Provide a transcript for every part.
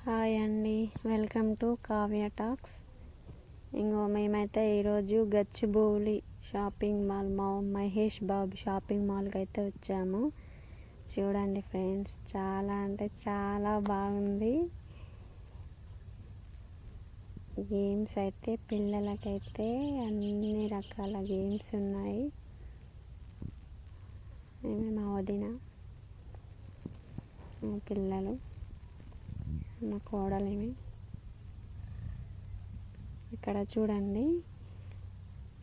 Hi అండి, welcome to Kavya talks. మేమైతే ఈరోజు Gachibowli shopping mall, Mahesh Babu shopping మాల్కి అయితే వచ్చాము. చూడండి ఫ్రెండ్స్, చాలా అంటే చాలా బాగుంది. గేమ్స్ అయితే పిల్లలకైతే అన్ని రకాల గేమ్స్ ఉన్నాయి. మా వదిన, మా పిల్లలు, మా కోడలేమి. ఇక్కడ చూడండి,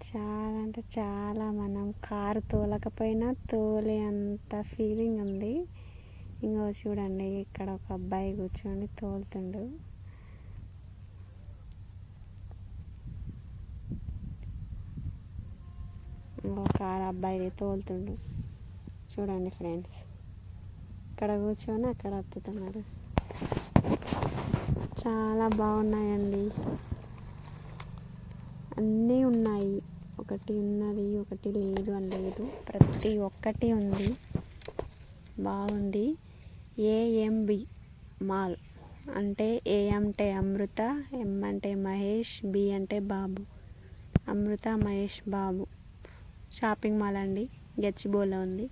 చాలా అంటే చాలా, మనం కారు తోలకపోయినా తోలే అంత ఫీలింగ్ ఉంది. చూడండి, ఇక్కడ ఒక అబ్బాయి కూర్చొని తోలుతుండు. కారు అబ్బాయి తోలుతుండు. చూడండి ఫ్రెండ్స్, ఇక్కడ కూర్చొని అక్కడ వత్తుతున్నాడు. చాలా బాగున్నాయండి, అన్నీ ఉన్నాయి. ఒకటి ఉన్నది, ఒకటి లేదు అని లేదు, ప్రతి ఒక్కటి ఉంది. బాగుంది. ఏఎంబి మాల్ అంటే ఏ అంటే అమృత, ఎం అంటే మహేష్, బి అంటే బాబు. అమృత మహేష్ బాబు షాపింగ్ మాల్ అండి, గచ్చిబౌలిలో ఉంది.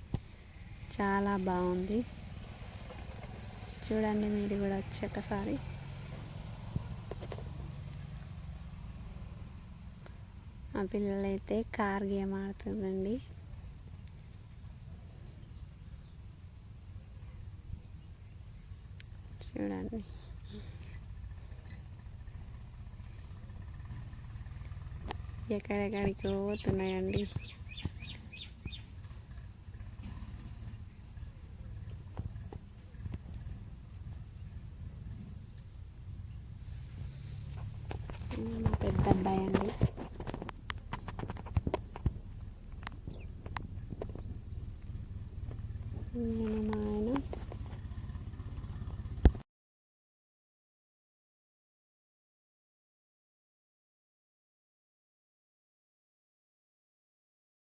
చాలా బాగుంది. చూడండి, మీరు కూడా వచ్చి ఒకసారి. మా పిల్లలైతే కార్ గేమ్ ఆడుతుందండి. చూడండి, ఎక్కడెక్కడికి పోతున్నాయండి. మా పెద్ద అబ్బాయి అండి. నేను మా